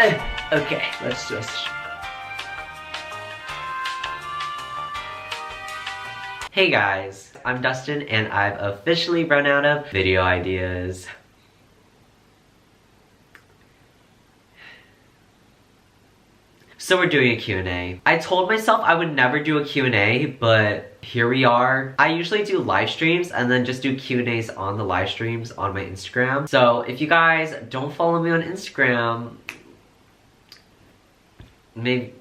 Okay, let's just... Hey guys, I'm Dustin and I've officially run out of video ideas. So we're doing a Q&A. I told myself I would never do a Q&A, but here we are. I usually do live streams and then just do Q&As on the live streams on my Instagram. So if you guys don't follow me on Instagram, maybe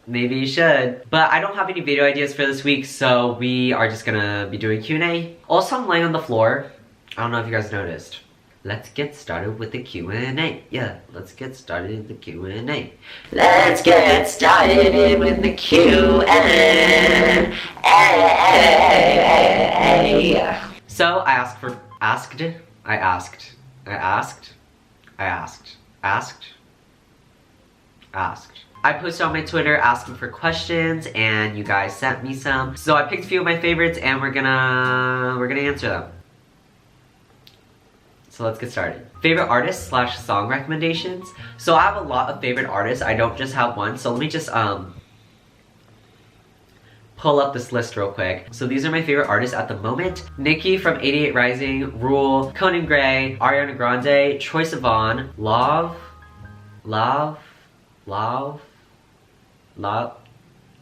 you should. But I don't have any video ideas for this week, so we are just gonna be doing Q&A. Also, I'm laying on the floor. I don't know if you guys noticed. Let's get started with the Q&A. Yeah, let's get started with the Q&A. Let's get started with the Q&A. So I asked. I posted on my Twitter asking for questions and you guys sent me some. So I picked a few of my favorites and we're gonna answer them. So let's get started. Favorite artists / song recommendations. So I have a lot of favorite artists. I don't just have one. So let me just pull up this list real quick. So these are my favorite artists at the moment. Nicki from 88 Rising, Rule, Conan Gray, Ariana Grande, Troye Sivan,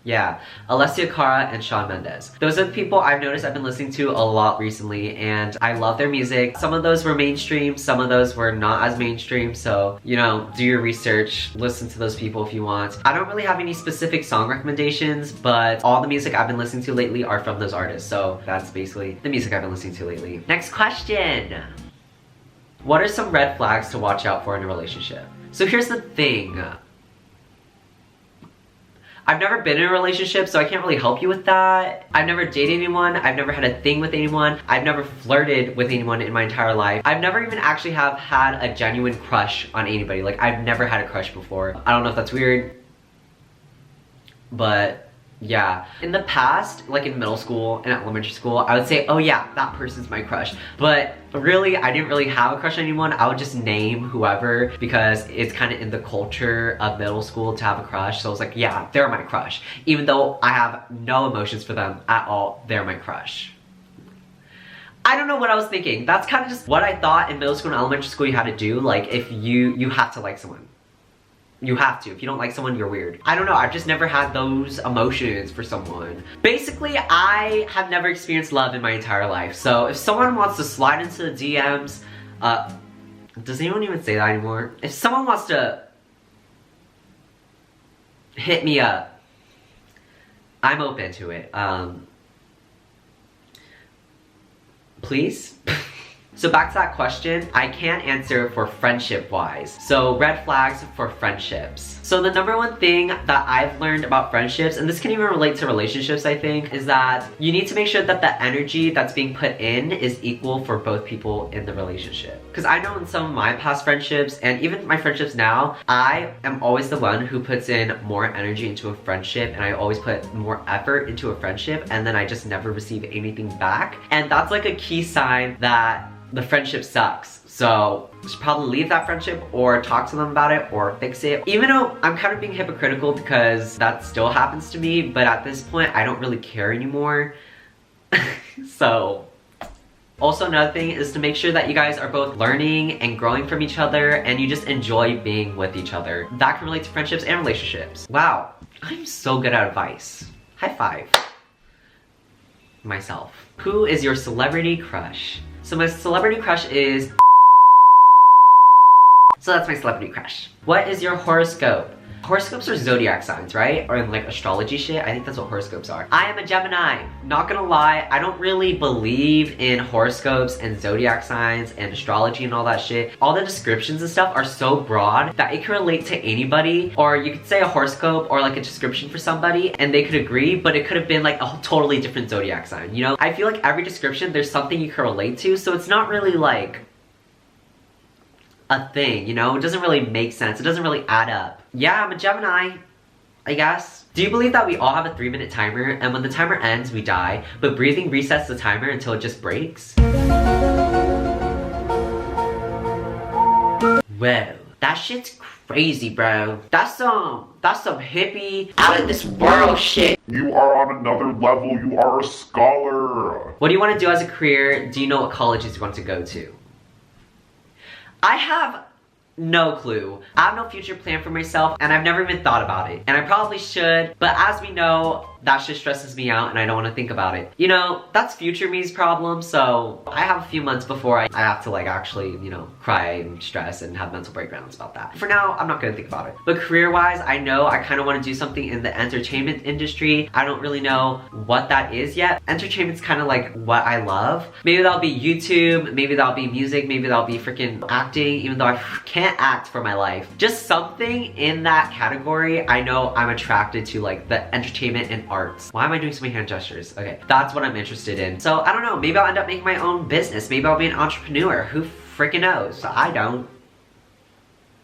yeah, Alessia Cara and Shawn Mendes. Those are the people I've noticed I've been listening to a lot recently and I love their music. Some of those were mainstream, some of those were not as mainstream, so, you know, do your research, listen to those people if you want. I don't really have any specific song recommendations, but all the music I've been listening to lately are from those artists, so that's basically the music I've been listening to lately. Next question. What are some red flags to watch out for in a relationship? So here's the thing. I've never been in a relationship, so I can't really help you with that. I've never dated anyone. I've never had a thing with anyone. I've never flirted with anyone in my entire life. I've never even actually have had a genuine crush on anybody. Like, I've never had a crush before. I don't know if that's weird, but yeah. In the past, like in middle school and elementary school, I would say, oh yeah, that person's my crush. But really, I didn't really have a crush on anyone. I would just name whoever because it's kind of in the culture of middle school to have a crush. So I was like, yeah, they're my crush. Even though I have no emotions for them at all, they're my crush. I don't know what I was thinking. That's kind of just what I thought in middle school and elementary school you had to do. Like, if you have to like someone. You have to. If you don't like someone, you're weird. I don't know, I've just never had those emotions for someone. Basically, I have never experienced love in my entire life. So if someone wants to slide into the DMs, does anyone even say that anymore? If someone wants to hit me up, I'm open to it. Please? So back to that question, I can't answer for friendship-wise. So red flags for friendships. So the number one thing that I've learned about friendships, and this can even relate to relationships I think, is that you need to make sure that the energy that's being put in is equal for both people in the relationship. Because I know in some of my past friendships, and even my friendships now, I am always the one who puts in more energy into a friendship, and I always put more effort into a friendship, and then I just never receive anything back. And that's like a key sign that the friendship sucks. So you should probably leave that friendship or talk to them about it or fix it. Even though I'm kind of being hypocritical because that still happens to me, but at this point I don't really care anymore. So also another thing is to make sure that you guys are both learning and growing from each other and you just enjoy being with each other. That can relate to friendships and relationships. Wow, I'm so good at advice. High five. Myself. Who is your celebrity crush? So my celebrity crush is... So that's my celebrity crush. What is your horoscope? Horoscopes are zodiac signs, right? Or like astrology shit. I think that's what horoscopes are. I am a Gemini. Not gonna lie, I don't really believe in horoscopes and zodiac signs and astrology and all that shit. All the descriptions and stuff are so broad that it can relate to anybody. Or you could say a horoscope or like a description for somebody and they could agree, but it could have been like a totally different zodiac sign, you know? I feel like every description, there's something you can relate to, so it's not really like a thing, you know? It doesn't really make sense. It doesn't really add up. Yeah, I'm a Gemini, I guess. Do you believe that we all have a 3-minute timer and when the timer ends, we die, but breathing resets the timer until it just breaks? Whoa. That shit's crazy, bro. That's some hippie, out of this world shit. You are on another level. You are a scholar. What do you want to do as a career? Do you know what colleges you want to go to? I have no clue. I have no future plan for myself, and I've never even thought about it. And I probably should, but as we know, that shit stresses me out and I don't want to think about it. You know, that's future me's problem, so I have a few months before I have to like actually, you know, cry and stress and have mental breakdowns about that. For now, I'm not gonna think about it. But career-wise, I know I kind of want to do something in the entertainment industry. I don't really know what that is yet. Entertainment's kind of like what I love. Maybe that'll be YouTube, maybe that'll be music, maybe that'll be freaking acting, even though I can't act for my life. Just something in that category. I know I'm attracted to like the entertainment and arts. Why am I doing so many hand gestures? Okay, that's what I'm interested in. So I don't know, maybe I'll end up making my own business. Maybe I'll be an entrepreneur. Who freaking knows? I don't.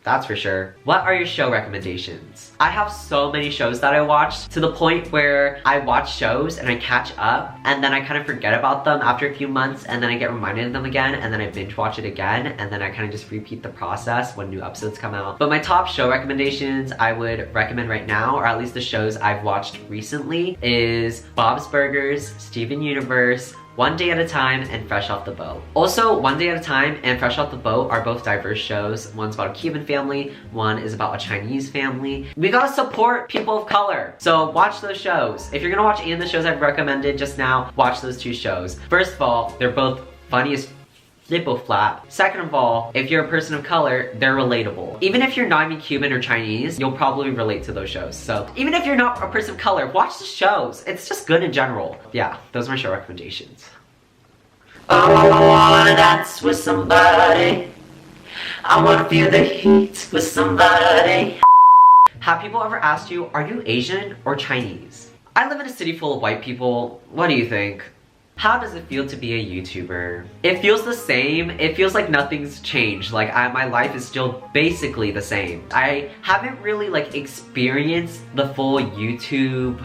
That's for sure. What are your show recommendations? I have so many shows that I watched to the point where I watch shows and I catch up and then I kind of forget about them after a few months and then I get reminded of them again and then I binge watch it again and then I kind of just repeat the process when new episodes come out. But my top show recommendations I would recommend right now, or at least the shows I've watched recently, is Bob's Burgers, Steven Universe, One Day at a Time, and Fresh Off the Boat. Also, One Day at a Time and Fresh Off the Boat are both diverse shows. One's about a Cuban family, one is about a Chinese family. We gotta support people of color. So watch those shows. If you're gonna watch any of the shows I've recommended just now, watch those two shows. First of all, they're both funny as flippo flap. Second of all, if you're a person of color, they're relatable. Even if you're not even Cuban or Chinese, you'll probably relate to those shows. So even if you're not a person of color, watch the shows. It's just good in general. Yeah, those are my show recommendations. Oh, I wanna dance with somebody. I wanna feel the heat with somebody. Have people ever asked you, are you Asian or Chinese? I live in a city full of white people. What do you think? How does it feel to be a YouTuber? It feels the same. It feels like nothing's changed. Like my life is still basically the same. I haven't really like experienced the full YouTube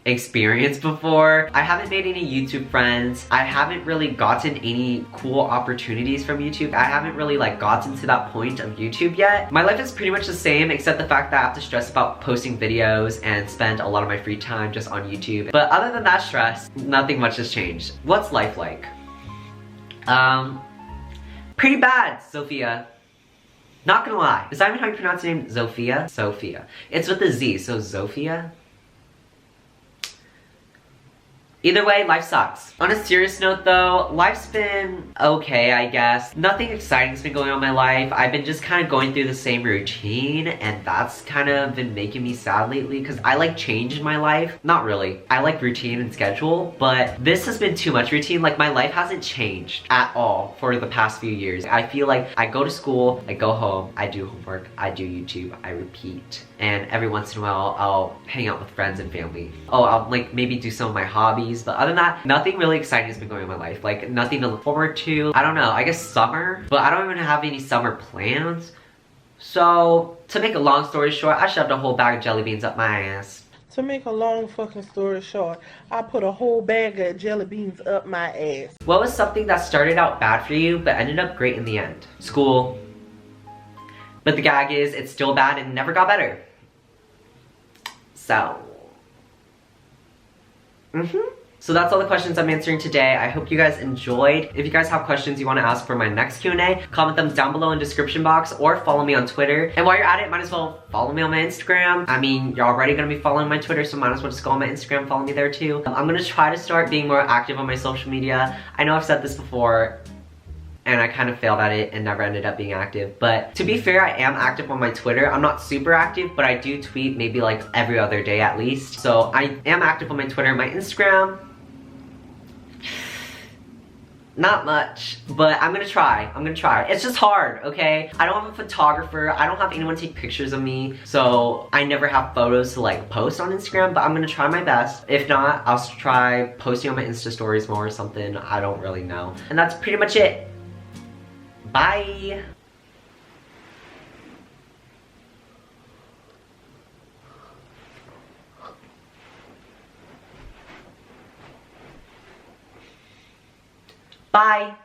experience before. I haven't made any YouTube friends. I haven't really gotten any cool opportunities from YouTube. I haven't really like gotten to that point of YouTube yet. My life is pretty much the same except the fact that I have to stress about posting videos and spend a lot of my free time just on YouTube. But other than that stress, nothing much has changed. What's life like? Pretty bad, Sophia. Not gonna lie. Is that even how you pronounce your name? Sophia? Sophia. It's with a Z, so Sophia? Either way, life sucks. On a serious note though, life's been okay, I guess. Nothing exciting's been going on in my life. I've been just kind of going through the same routine and that's kind of been making me sad lately because I like change in my life. Not really. I like routine and schedule, but this has been too much routine. Like my life hasn't changed at all for the past few years. I feel like I go to school, I go home, I do homework, I do YouTube, I repeat. And every once in a while, I'll hang out with friends and family. Oh, I'll like maybe do some of my hobbies, but other than that, nothing really exciting has been going on in my life. Like nothing to look forward to. I don't know, I guess summer, but I don't even have any summer plans. So, to make a long story short, I shoved a whole bag of jelly beans up my ass. To make a long fucking story short, I put a whole bag of jelly beans up my ass. What was something that started out bad for you, but ended up great in the end? School. But the gag is, it's still bad and never got better. So. So that's all the questions I'm answering today. I hope you guys enjoyed. If you guys have questions you want to ask for my next Q&A, comment them down below in the description box or follow me on Twitter. And while you're at it, might as well follow me on my Instagram. I mean, you're already going to be following my Twitter, so might as well just go on my Instagram, follow me there too. I'm going to try to start being more active on my social media. I know I've said this before, and I kind of failed at it and never ended up being active. But to be fair, I am active on my Twitter. I'm not super active, but I do tweet maybe like every other day at least. So I am active on my Twitter and my Instagram. Not much, but I'm gonna try. It's just hard, okay? I don't have a photographer. I don't have anyone take pictures of me. So I never have photos to like post on Instagram, but I'm gonna try my best. If not, I'll try posting on my Insta stories more or something. I don't really know. And that's pretty much it. Bye. Bye.